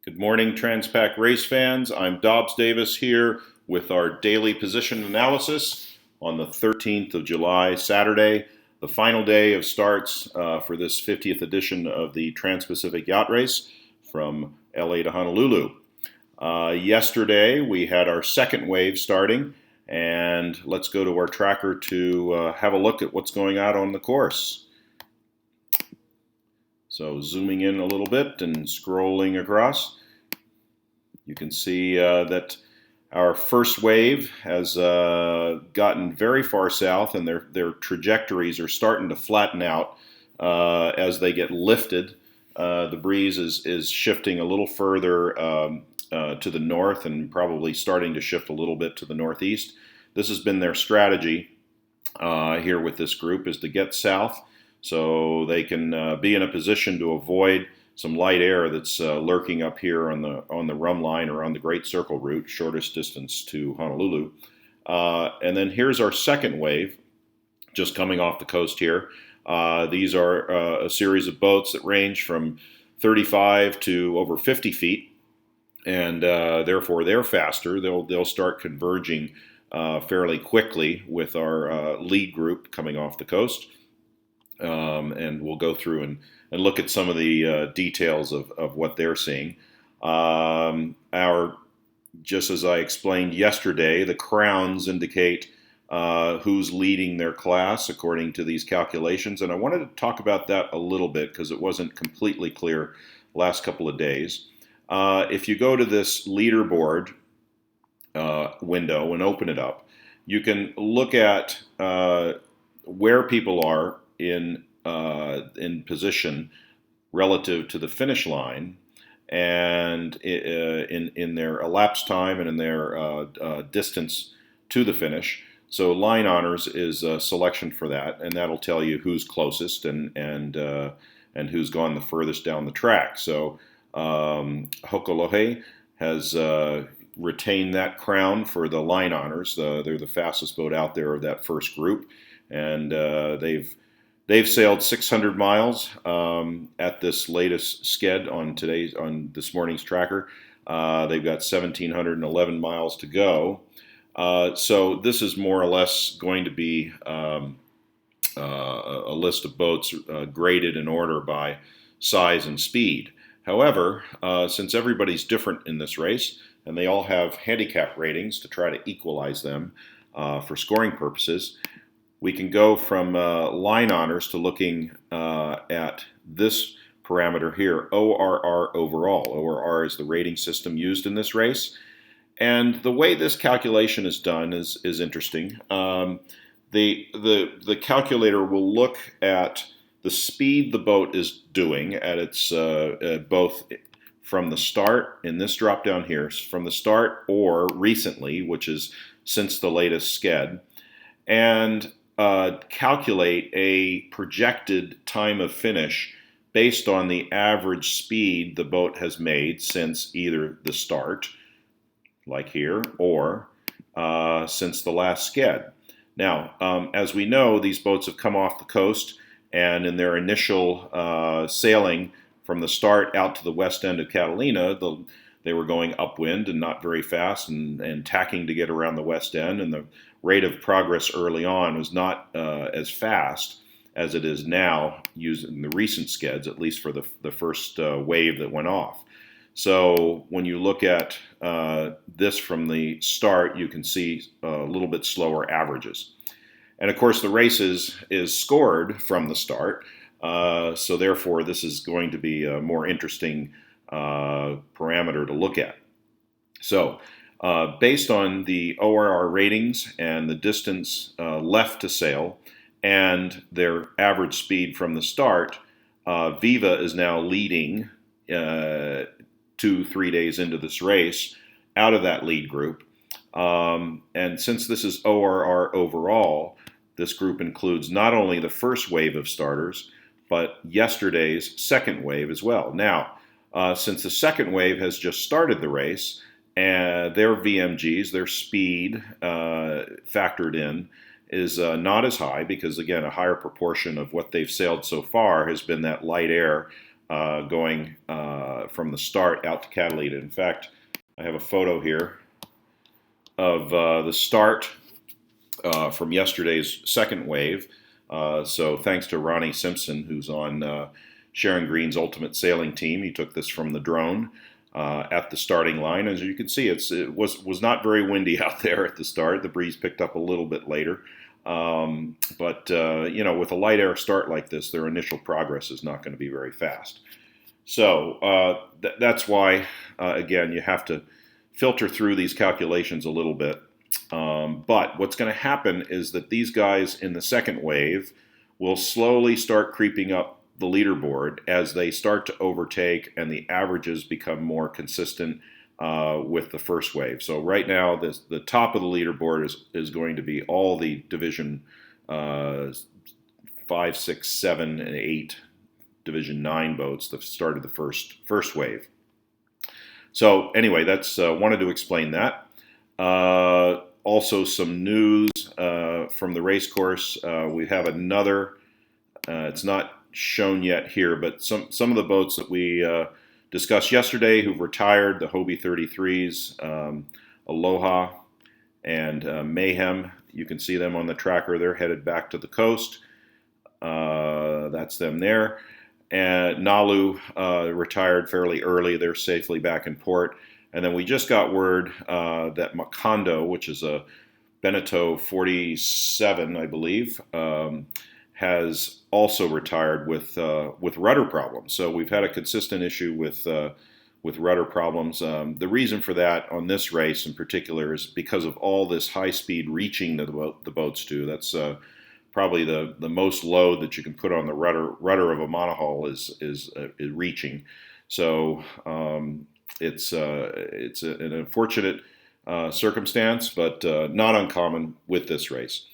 Good morning, Transpac race fans. I'm Dobbs Davis here with our daily position analysis on the 13th of July, Saturday, the final day of starts for this 50th edition of the Trans-Pacific Yacht Race from LA to Honolulu. Yesterday, we had our second wave starting, and let's go to our tracker to have a look at what's going on the course. So zooming in a little bit and scrolling across, you can see that our first wave has gotten very far south, and their trajectories are starting to flatten out as they get lifted. The breeze is shifting a little further to the north and probably starting to shift a little bit to the northeast. This has been their strategy here with this group, is to get south so they can be in a position to avoid some light air that's lurking up here on the rum line or on the Great Circle route, shortest distance to Honolulu. And then here's our second wave, just coming off the coast here. These are a series of boats that range from 35 to over 50 feet, and therefore they're faster. They'll start converging fairly quickly with our lead group coming off the coast. And we'll go through and look at some of the details of what they're seeing. Just as I explained yesterday, the crowns indicate who's leading their class according to these calculations, and I wanted to talk about that a little bit because it wasn't completely clear last couple of days. If you go to this leaderboard window and open it up, you can look at where people are in position relative to the finish line, and in their elapsed time and in their distance to the finish. So line honors is a selection for that, and that'll tell you who's closest and who's gone the furthest down the track. So Hokolohe has retained that crown for the line honors. They're the fastest boat out there of that first group, and They've sailed 600 miles at this latest sked on this morning's tracker. They've got 1,711 miles to go. So this is more or less going to be a list of boats graded in order by size and speed. However, since everybody's different in this race, and they all have handicap ratings to try to equalize them for scoring purposes, we can go from line honors to looking at this parameter here, ORR overall. ORR is the rating system used in this race. And the way this calculation is done is interesting. The calculator will look at the speed the boat is doing at its both from the start, in this drop down here, from the start or recently, which is since the latest sked, and calculate a projected time of finish based on the average speed the boat has made since either the start, like here, or since the last sked. Now, as we know, these boats have come off the coast, and in their initial sailing from the start out to the west end of Catalina, they were going upwind and not very fast and tacking to get around the west end, and the rate of progress early on was not as fast as it is now using the recent skeds, at least for the first wave that went off. So when you look at this from the start, you can see a little bit slower averages. And of course, the race is scored from the start, so therefore this is going to be a more interesting parameter to look at. So based on the ORR ratings and the distance left to sail and their average speed from the start, Viva is now leading 2-3 days into this race out of that lead group. And since this is ORR overall, this group includes not only the first wave of starters, but yesterday's second wave as well. Now, since the second wave has just started the race, and their VMGs, their speed factored in, is not as high because, again, a higher proportion of what they've sailed so far has been that light air going from the start out to Catalina. In fact, I have a photo here of the start from yesterday's second wave. So thanks to Ronnie Simpson, who's on Sharon Green's Ultimate Sailing team. He took this from the drone at the starting line. As you can see, it was not very windy out there at the start. The breeze picked up a little bit later. But with a light air start like this, their initial progress is not going to be very fast. So that's why, again, you have to filter through these calculations a little bit. But what's going to happen is that these guys in the second wave will slowly start creeping up the leaderboard as they start to overtake and the averages become more consistent with the first wave. So right now, the top of the leaderboard is going to be all the Division 5, 6, 7, and 8, Division 9 boats that started the first wave. So anyway, that's wanted to explain that. Also, some news from the race course. We have another. It's not shown yet here, but some of the boats that we discussed yesterday who've retired, the Hobie 33s, Aloha, and Mayhem. You can see them on the tracker. They're headed back to the coast. That's them there. And Nalu retired fairly early. They're safely back in port. And then we just got word that Macondo, which is a Beneteau 47, I believe, has also retired with rudder problems. So we've had a consistent issue with rudder problems. The reason for that on this race in particular is because of all this high-speed reaching that the boats do. That's probably the most load that you can put on the rudder of a monohull is reaching. So it's an unfortunate circumstance, but not uncommon with this race.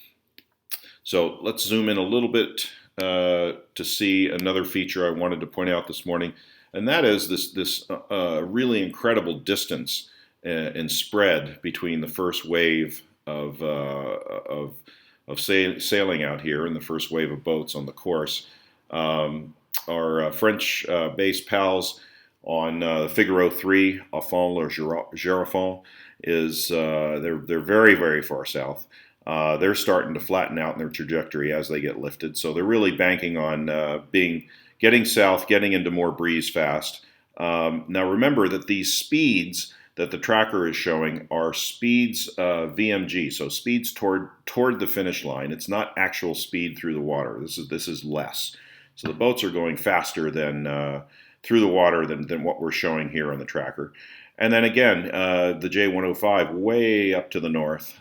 So let's zoom in a little bit to see another feature I wanted to point out this morning, and that is this really incredible distance and spread between the first wave of sailing out here and the first wave of boats on the course. Our French-based pals on Figaro 3, au fond or Girafond, they're very, very far south. They're starting to flatten out in their trajectory as they get lifted. So they're really banking on getting south, getting into more breeze fast. Now remember that these speeds that the tracker is showing are speeds VMG, so speeds toward the finish line. It's not actual speed through the water. This is less. So the boats are going faster than through the water than what we're showing here on the tracker. And then again, the J105 way up to the north.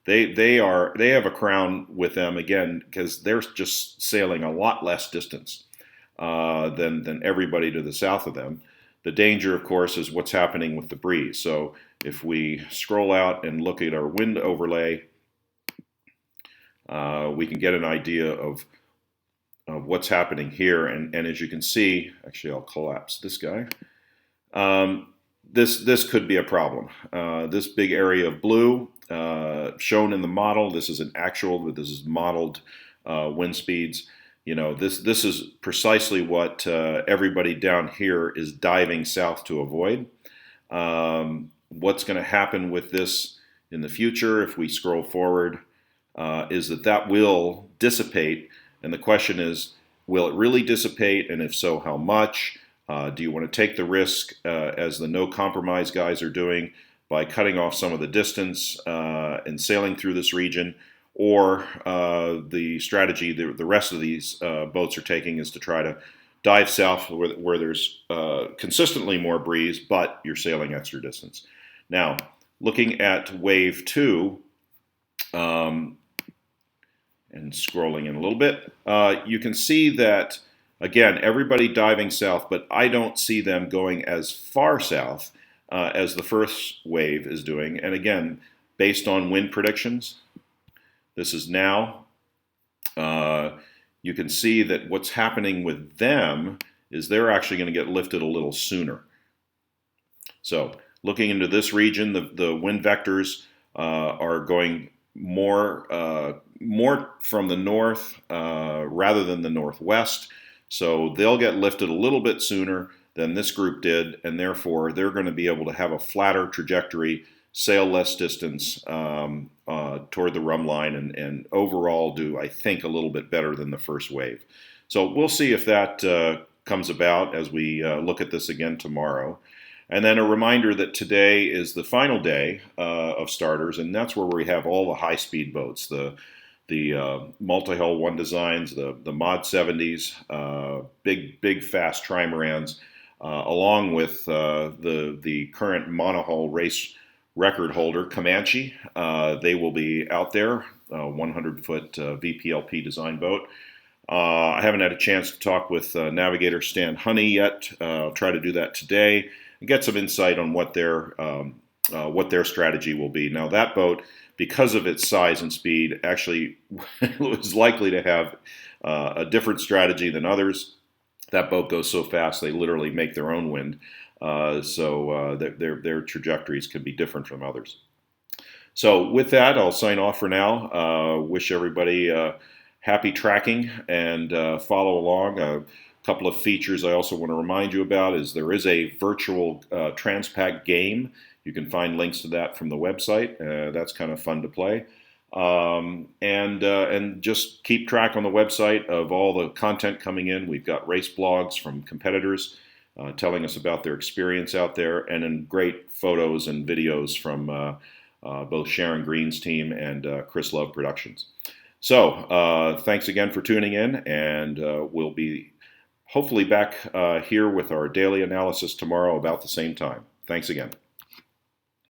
They have a crown with them again because they're just sailing a lot less distance than everybody to the south of them. The danger, of course, is what's happening with the breeze. So if we scroll out and look at our wind overlay, we can get an idea of what's happening here. And as you can see, actually, I'll collapse this guy. This could be a problem. This big area of blue shown in the model, this is an actual, but this is modeled wind speeds. You know, this is precisely what everybody down here is diving south to avoid. What's going to happen with this in the future, if we scroll forward, is that will dissipate. And the question is, will it really dissipate? And if so, how much? Do you want to take the risk, as the no compromise guys are doing, by cutting off some of the distance and sailing through this region? Or the strategy the rest of these boats are taking is to try to dive south where there's consistently more breeze, but you're sailing extra distance. Now, looking at wave 2, and scrolling in a little bit, you can see that, again, everybody diving south, but I don't see them going as far south as the first wave is doing. And again, based on wind predictions, this is now, you can see that what's happening with them is they're actually going to get lifted a little sooner. So looking into this region, the wind vectors are going more from the north rather than the northwest. So they'll get lifted a little bit sooner than this group did, and therefore they're going to be able to have a flatter trajectory, sail less distance toward the rum line, and overall do, I think, a little bit better than the first wave. So we'll see if that comes about as we look at this again tomorrow. And then a reminder that today is the final day of starters, and that's where we have all the high-speed boats, the multi-hull one designs, the Mod 70s, big fast trimarans, along with the current monohull race record holder Comanche. They will be out there, 100-foot VPLP design boat. I haven't had a chance to talk with navigator Stan Honey yet. I'll try to do that today and get some insight on what their strategy will be. Now that boat, because of its size and speed, actually was likely to have a different strategy than others. That boat goes so fast they literally make their own wind, so their trajectories can be different from others. So with that, I'll sign off for now. Wish everybody happy tracking and follow along. A couple of features I also want to remind you about is there is a virtual Transpac game. You can find links to that from the website. That's kind of fun to play. And just keep track on the website of all the content coming in. We've got race blogs from competitors telling us about their experience out there, and then great photos and videos from both Sharon Green's team and Chris Love Productions. So thanks again for tuning in, and we'll be hopefully back here with our daily analysis tomorrow about the same time. Thanks again.